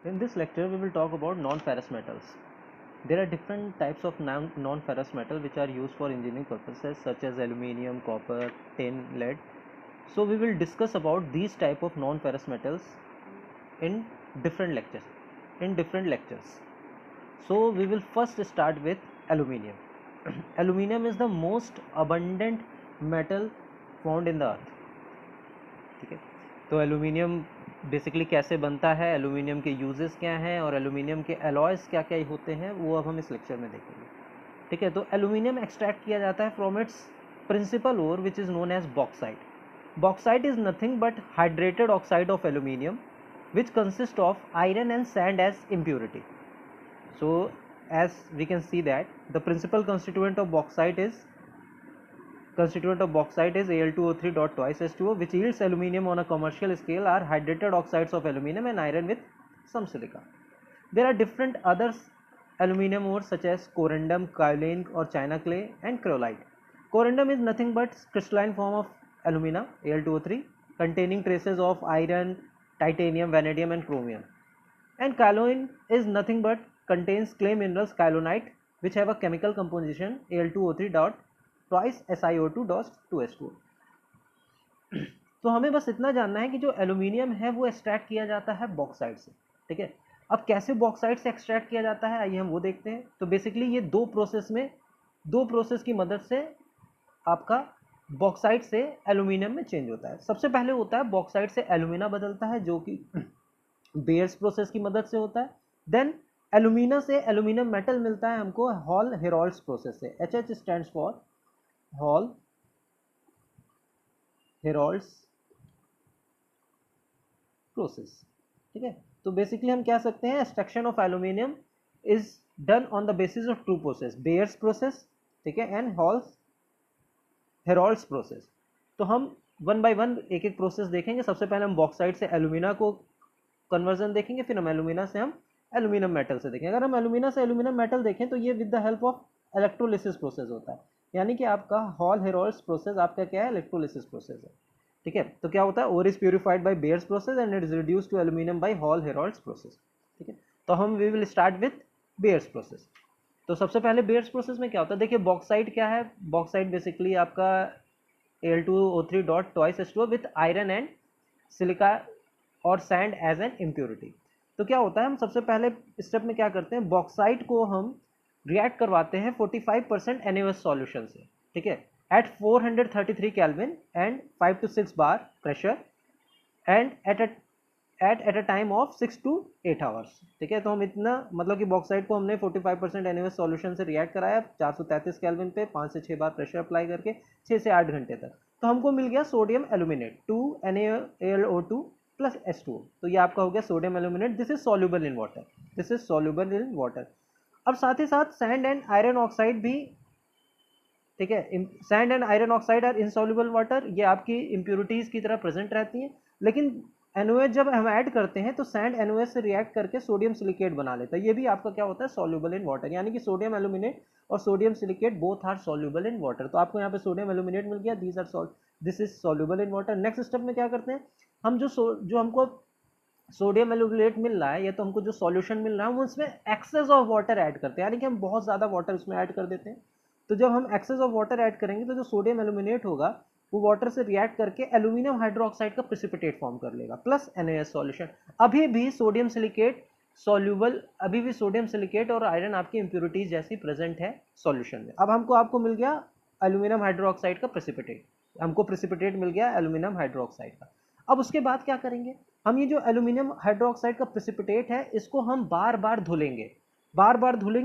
In this lecture, we will talk about non-ferrous metals. There are different types of non-ferrous metal which are used for engineering purposes such as aluminium, copper, tin, lead. So we will discuss about these type of non-ferrous metals in different lectures. So we will first start with aluminium. Aluminium is the most abundant metal found in the earth. ठीक है, तो aluminium basically कैसे बनता है, aluminium के uses क्या हैं और एल्यूमिनियम के अलॉयज क्या क्या होते हैं वो अब हम इस लेक्चर में देखेंगे. ठीक है, तो एल्यूमिनियम एक्सट्रैक्ट किया जाता है from its principal ore which is known as bauxite. Bauxite is nothing but hydrated oxide of aluminium which consist of iron and sand as impurity. So as we can see that the principal constituent of bauxite is Al2O3 dot twice H2O, which yields aluminium on a commercial scale are hydrated oxides of aluminium and iron with some silica. There are different other aluminium ores such as corundum, kaolin or china clay and chrolite. Corundum is nothing but crystalline form of alumina Al2O3 containing traces of iron, titanium, vanadium and chromium. And kaolin is nothing but contains clay minerals kaolinite which have a chemical composition Al2O3 dot twice SiO2 dot 2H2O. तो हमें बस इतना जानना है कि जो aluminium है वो एक्सट्रैक्ट किया जाता है बॉक्साइट से. ठीक है, अब कैसे बॉक्साइट से एक्सट्रैक्ट किया जाता है आइए हम वो देखते हैं. तो बेसिकली ये दो प्रोसेस की मदद से आपका बॉक्साइट से एल्यूमिनियम में चेंज होता है. सबसे पहले होता है बॉक्साइट से एल्यूमिना बदलता है जो कि बेयर्स प्रोसेस की मदद से होता है. देन एल्यूमिना से एल्यूमिनियम मेटल मिलता है हमको हॉल हेरोल्ड्स प्रोसेस से. HH stands for Hall Heroult's process. ठीक है, तो बेसिकली हम कह सकते हैं extraction of aluminium is done on the basis of two process, Bayer's process, ठीक है, एंड हॉल्स हेरोल्ड्स प्रोसेस. तो हम वन बाय वन एक एक प्रोसेस देखेंगे. सबसे पहले हम बॉक्साइट से एल्यूमिना को कन्वर्जन देखेंगे, फिर हम एल्यूमिना से हम एल्यूमिनियम मेटल से देखेंगे. अगर हम एल्यूमिना से एल्यूमिनियम मेटल देखें तो ये with the help of electrolysis process होता है. यानी कि आपका हॉल हेरोल्ड्स प्रोसेस आपका क्या है, इलेक्ट्रोलिसिस प्रोसेस है. ठीक है, तो क्या होता है, ore is purified by Bayer's process and it is reduced to aluminium by Hall Heroult's process. ठीक है, तो हम we will start with Bayer's process. तो सबसे पहले बेयर्स प्रोसेस में क्या होता है, देखिए बॉक्साइट क्या है. बॉक्साइट बेसिकली आपका Al2O3 dot twice H2O with iron and silica और सैंड एज एन इम्प्योरिटी. तो क्या होता है, हम सबसे पहले स्टेप में क्या करते हैं, बॉक्साइट को हम रिएक्ट करवाते हैं 45% NaOH सॉल्यूशन से. ठीक है, at 433 kelvin and 5 to 6 bar pressure and at a time of 6 to 8 hours. ठीक है, तो हम इतना मतलब कि बॉक्साइट को हमने 45% NaOH सॉल्यूशन से रिएक्ट कराया 433 केल्विन पे 5 से 6 बार प्रेशर अप्लाई करके 6 से 8 घंटे तक. तो हमको मिल गया sodium aluminate 2 NaLO2 plus H2O. तो ये आपका हो गया sodium aluminate. This is soluble in water. अब साथ ही साथ सैंड एंड आयरन ऑक्साइड भी, ठीक है, sand and iron oxide are insoluble water. ये आपकी इम्प्योरिटीज की तरह प्रेजेंट रहती हैं. लेकिन NaOH जब हम ऐड करते हैं तो सैंड NaOH से रिएक्ट करके सोडियम सिलिकेट बना लेता है. ये भी आपका क्या होता है, सॉल्युबल इन वाटर. यानी कि सोडियम एल्यूमिनेट और sodium silicate both are soluble in water. तो आपको यहाँ पे सोडियम एल्यूमिनेट मिल गया, this is soluble in water. Next step में क्या करते हैं हम, जो हमको सोडियम एल्यूमिनेट मिल रहा है या तो हमको जो सॉल्यूशन मिल रहा है वो उसमें एक्सेस ऑफ वाटर ऐड करते हैं. यानी कि हम बहुत ज़्यादा वाटर उसमें ऐड कर देते हैं. तो जब हम एक्सेस ऑफ वाटर ऐड करेंगे तो जो सोडियम एल्यूमिनेट होगा वो वाटर से रिएक्ट करके एल्यूमिनियम हाइड्रोक्साइड का प्रेसिपिटेट फॉर्म कर लेगा प्लस NaOH सॉल्यूशन. अभी भी सोडियम सिलिकेट और आयरन आपकी इम्प्योरिटीज जैसी प्रेजेंट है सॉल्यूशन में. अब आपको मिल गया एल्यूमिनियम हाइड्रोक्साइड का प्रेसिपिटेट. हमको प्रेसिपिटेट मिल गया एल्यूमिनियम हाइड्रोक्साइड का. अब उसके बाद क्या करेंगे हम, ये जो एल्यूमिनियम हाइड्रोक्साइड का प्रेसिपिटेट है इसको हम बार बार धुलेंगे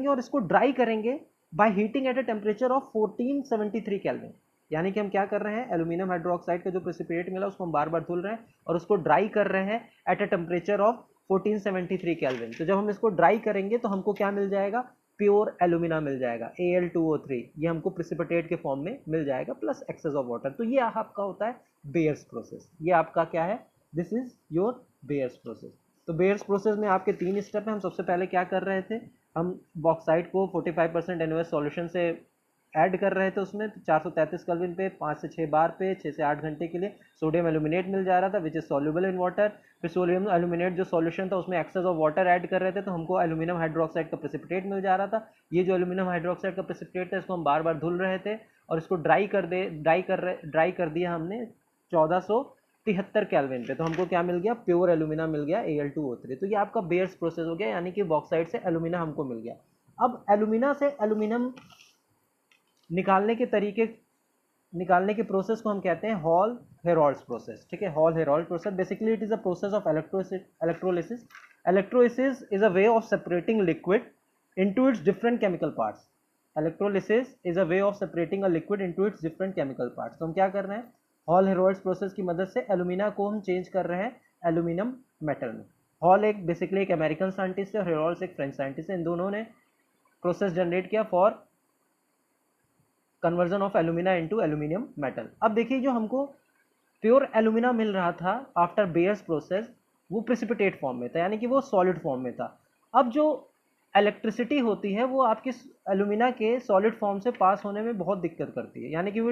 और इसको ड्राई करेंगे by heating at a temperature of 1473 kelvin. यानी कि हम क्या कर रहे हैं, एल्यूमिनियम हाइड्रोक्साइड का जो प्रेसिपिटेट मिला उसको हम बार बार धुल रहे हैं और उसको ड्राई कर रहे हैं at a temperature of 1473 kelvin. तो जब हम इसको ड्राई करेंगे तो हमको क्या मिल जाएगा, प्योर एल्यूमिना मिल जाएगा Al2O3. ये हमको प्रेसिपिटेट के फॉर्म में मिल जाएगा प्लस एक्सेस ऑफ वाटर. तो ये आपका होता है बेयर्स प्रोसेस. ये आपका क्या है, this is your bears process. तो बेयर्स प्रोसेस में आपके 3 स्टेप हैं. हम सबसे पहले क्या कर रहे थे, हम बॉक्साइट को 45% NaOH सॉल्यूशन से ऐड कर रहे थे उसमें 433 केल्विन पे 5 से 6 बार पे 6 से 8 घंटे के लिए सोडियम एल्यूमिनेट मिल जा रहा था which is soluble in water. फिर सोडियम एल्यूमिनेट जो सॉल्यूशन था उसमें एक्सेस ऑफ वाटर ऐड कर रहे थे तो हमको एल्यूमिनियम हाइड्रोक्साइड का प्रेसिपिटेट मिल जा रहा था। ये जो एल्यूमिनियम हाइड्रोक्साइड का प्रेसिपिटेट था इसको हम बार बार धुल रहे थे और इसको ड्राई कर दिया हमने 1473 केल्विन पे, तो हमको क्या मिल गया, प्योर एल्यूमिना मिल गया Al2O3। तो ये आपका बेयर्स प्रोसेस हो गया, यानी कि बॉक्साइट से एल्यूमिना हमको मिल गया। अब एल्यूमिना से एल्यूमिनियम निकालने के प्रोसेस को हम कहते हैं हॉल हेरोल्ड्स प्रोसेस। ठीक है, hall Harold process basically it is a process of electrolysis. Electrolysis is a way of separating liquid into its different chemical parts. Electrolysis is a way of separating a liquid into its different chemical parts. तो हम क्या कर रहे हैं, hall Heroult's process की मदद से alumina को हम चेंज कर रहे हैं एल्यूमिनियम मेटल में। हॉल एक बेसिकली एक अमेरिकन साइंटिस्ट है और हेरोल्ड्स एक फ्रेंच साइंटिस्ट है। इन दोनों ने प्रोसेस जनरेट किया for conversion of alumina into aluminium metal. अब देखिए जो हमको प्योर एल्यूमिना मिल रहा था आफ्टर बेयर्स प्रोसेस वो प्रेसिपिटेट फॉर्म में था, यानी कि वो सॉलिड फॉर्म में था। अब जो इलेक्ट्रिसिटी होती है वो आपके एल्यूमिना के सॉलिड फॉर्म से पास होने में बहुत दिक्कत करती है, यानी कि वो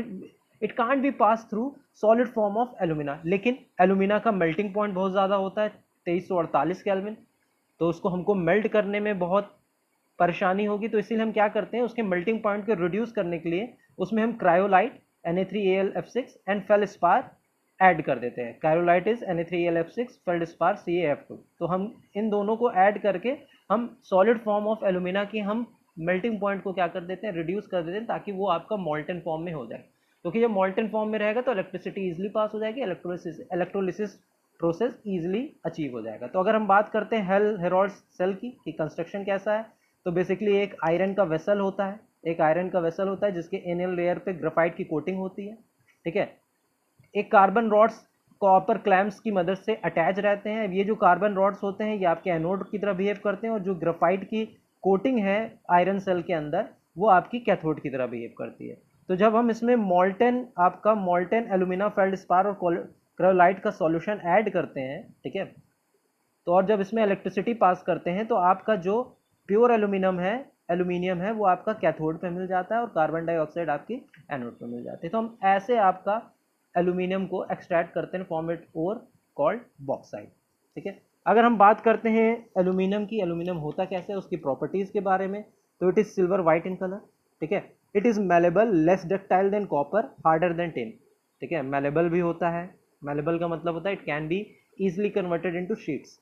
it can't be pass through solid form of alumina. लेकिन एल्यूमिना का मेल्टिंग पॉइंट बहुत ज़्यादा होता है 2348 केल्विन, तो उसको हमको मेल्ट करने में बहुत परेशानी होगी। तो इसीलिए हम क्या करते हैं, उसके मेल्टिंग पॉइंट को रिड्यूस करने के लिए उसमें हम cryolite Na3AlF6 and feldspar add कर देते हैं। Cryolite is Na3AlF6, feldspar CaF2। तो हम इन दोनों को ऐड करके हम सॉलिड फॉर्म ऑफ एल्यूमिना की हम मेल्टिंग पॉइंट को क्या कर देते हैं, रिड्यूस कर देते हैं, ताकि वो आपका मोल्टन फॉर्म में हो जाए। क्योंकि जब मोल्टन फॉर्म में रहेगा तो इलेक्ट्रिसिटी इजिली पास हो जाएगी, इलेक्ट्रोलिसिस प्रोसेस इजिली अचीव हो जाएगा। तो अगर हम बात करते हैं हेरोल्ड्स सेल की कि कंस्ट्रक्शन कैसा है, तो बेसिकली एक आयरन का वेसल होता है, जिसके एनियल लेयर पे ग्राफाइट की कोटिंग होती है। ठीक है, एक कार्बन रॉड्स कॉपर क्लैम्प्स की मदद से अटैच रहते हैं। ये जो कार्बन रॉड्स होते हैं ये आपके एनोड की तरह बिहेव करते हैं और जो ग्राफाइट की कोटिंग है आयरन सेल के अंदर वो आपकी कैथोड की तरह बिहेव करती है। तो जब हम इसमें मोल्टेन एल्यूमिना फेल्डस्पार और क्रायोलाइट का सॉल्यूशन ऐड करते हैं, ठीक है, तो और जब इसमें इलेक्ट्रिसिटी पास करते हैं तो आपका जो प्योर एल्यूमिनियम है वो आपका कैथोड पे मिल जाता है और कार्बन डाइऑक्साइड आपकी एनोड पे मिल जाती है। तो हम ऐसे आपका एल्यूमिनियम को एक्सट्रैक्ट करते हैं, form it ore called bauxite. ठीक है, अगर हम बात करते हैं एल्यूमिनियम की, एल्यूमिनियम होता कैसे है, उसकी प्रॉपर्टीज के बारे में, तो it is silver white in colour. ठीक है, it is malleable, less ductile than copper, harder than tin. ठीक है, मेलेबल भी होता है, मेलेबल का मतलब होता है it can be easily converted into sheets.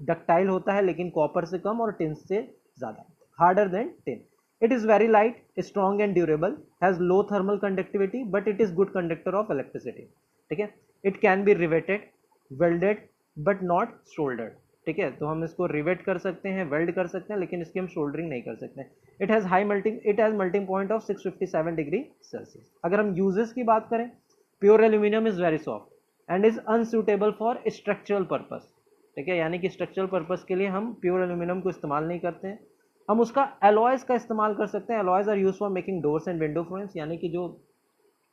Ductile होता है लेकिन कॉपर से कम और टिन से ज्यादा, harder than tin. It is very light, strong and durable, has low thermal conductivity, but it is good conductor of electricity. ठीक है, it can be riveted, welded, but not soldered. ठीक है, तो हम इसको रिवेट कर सकते हैं, वेल्ड कर सकते हैं, लेकिन इसकी हम सोल्डरिंग नहीं कर सकते। It has melting point of 657 degree Celsius. अगर हम यूजेस की बात करें, pure aluminium is very soft and is unsuitable for structural purpose. ठीक है, यानी कि स्ट्रक्चरल पर्पस के लिए हम प्योर एल्यूमिनियम को इस्तेमाल नहीं करते हैं। हम उसका एलॉयज का इस्तेमाल कर सकते हैं। Alloys are use for making doors and window frames, यानी कि जो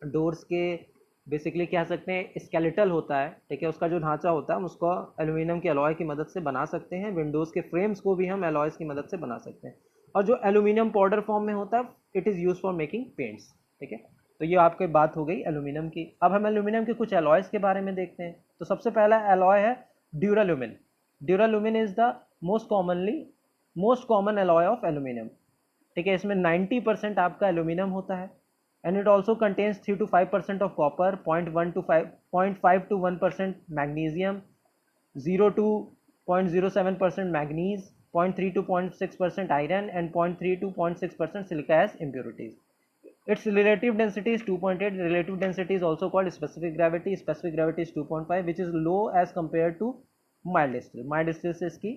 डोर्स के बेसिकली कह सकते हैं स्केलेटल होता है, ठीक है, उसका जो ढांचा होता है हम उसको एल्यूमिनियम के एलॉय की मदद से बना सकते हैं। विंडोज़ के फ्रेम्स को भी हम एलॉयज की मदद से बना सकते हैं। और जो एल्यूमिनियम पाउडर फॉर्म में होता है it is use for making paints. ठीक है, तो ये आपकी बात हो गई एल्यूमिनियम की। अब हम एल्यूमिनियम के कुछ एलॉयज के बारे में देखते हैं। तो सबसे पहला एलॉय है duralumin. Duralumin is the most common alloy of aluminium. ठीक है, इसमें 90% आपका एल्यूमिनियम होता है and it also contains 3 to 5% of copper, 0.5 to 1% magnesium, 0 to 0.07% manganese, 0.3 to 0.6% iron and 0.3 to 0.6% silica as impurities. Its relative density is 2.8. Relative density is also called specific gravity. Specific gravity is 2.5, which is low as compared to mild steel. Mild steel से इसकी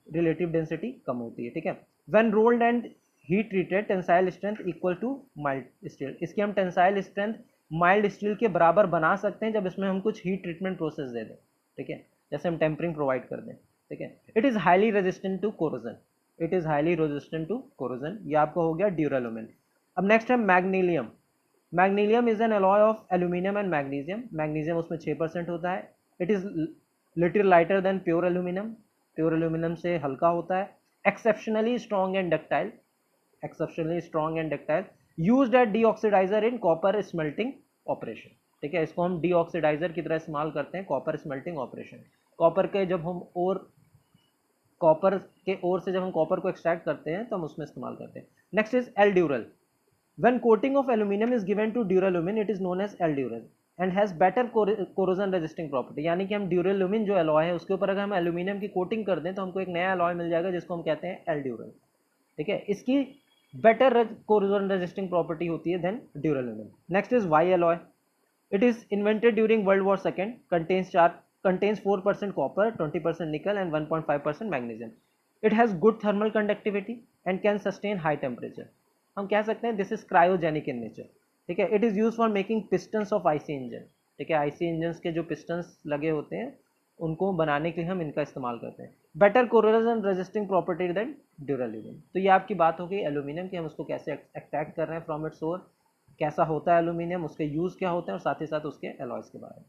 relative density कम होती है। ठीक है, when rolled and heat treated, tensile strength equal to mild steel. इसकी हम tensile strength mild steel के बराबर बना सकते हैं जब इसमें हम कुछ heat treatment process दे दें। ठीक है, जैसे हम tempering provide कर दें। ठीक है, it is highly resistant to corrosion. It is highly resistant to corrosion. ये आपका हो गया ड्यूराल्यूमिन। अब नेक्स्ट है magnalium. Magnalium is an alloy of aluminium and magnesium. Magnesium उसमें 6% होता है। It is little lighter than pure aluminium. Pure aluminium से हल्का होता है। Exceptionally strong and ductile. Used at deoxidizer in copper smelting operation. ठीक है, इसको हम डीऑक्सीडाइजर की तरह इस्तेमाल करते हैं कॉपर स्मेल्टिंग ऑपरेशन। कॉपर के जब हम कॉपर के ओर से जब हम कॉपर को एक्सट्रैक्ट करते हैं तो हम उसमें इस्तेमाल करते हैं। Next is L ड्यूरल। When coating of aluminum is given to duralumin, it is known as L-Dural and has better corrosion resisting property। यानी कि हम ड्यूरालुमिन जो एलॉय है उसके ऊपर अगर हम एल्यूमिनियम की कोटिंग कर दें तो हमको एक नया एलॉय मिल जाएगा जिसको हम कहते हैं L-Dural। ठीक है, इसकी बेटर corrosion resisting property होती है then duralumin. Next is Y alloy. It is invented during world war second, contains 4% copper, 20% nickel and 1.5% magnesium। It has good thermal conductivity and can sustain high temperature। हम कह सकते हैं this is cryogenic in nature. ठीक है, it is use for making pistons of IC engine. ठीक है, IC engine के जो पिस्टन्स लगे होते हैं उनको बनाने के लिए हम इनका इस्तेमाल करते हैं। Better corrosion resisting property than duralumin. तो ये आपकी बात हो गई एल्यूमिनियम की, हम उसको कैसे एक्सट्रैक्ट कर रहे हैं फ्रॉम इट्स ओर, कैसा होता है एल्यूमिनियम, उसके यूज़ क्या होते हैं और साथ ही साथ उसके एलॉयज के बारे में।